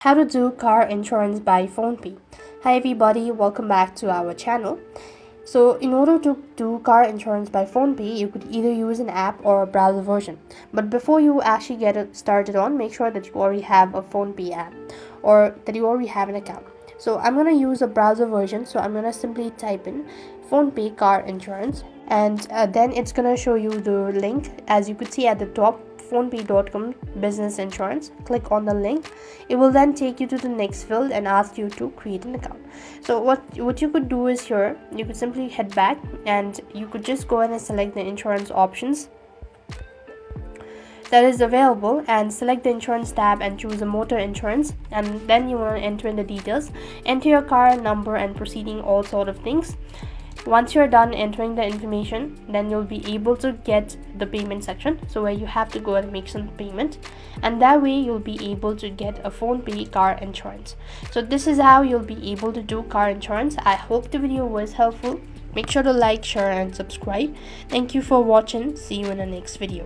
How to do car insurance by PhonePe. Hi everybody, welcome back to our channel. So in order to do car insurance by PhonePe, you could either use an app or a browser version. But before you actually get it started on, make sure that you already have a PhonePe app or that you already have an account. So I'm going to use a browser version. So I'm going to simply type in PhonePe car insurance, and then it's going to show you the link as you could see at the top, phonepay.com business insurance. Click on the link. It will then take you to the next field and ask you to create an account. So what you could do is, here you could simply head back and you could just go ahead and select the insurance options that is available and select the insurance tab and choose a motor insurance, and then you want to enter in the details, enter your car number and proceeding all sort of things. Once you're done entering the information, then you'll be able to get the payment section, so where you have to go and make some payment, and that way you'll be able to get a PhonePe car insurance. So this is how you'll be able to do car insurance. I hope the video was helpful. Make sure to like, share and subscribe. Thank you for watching. See you in the next video.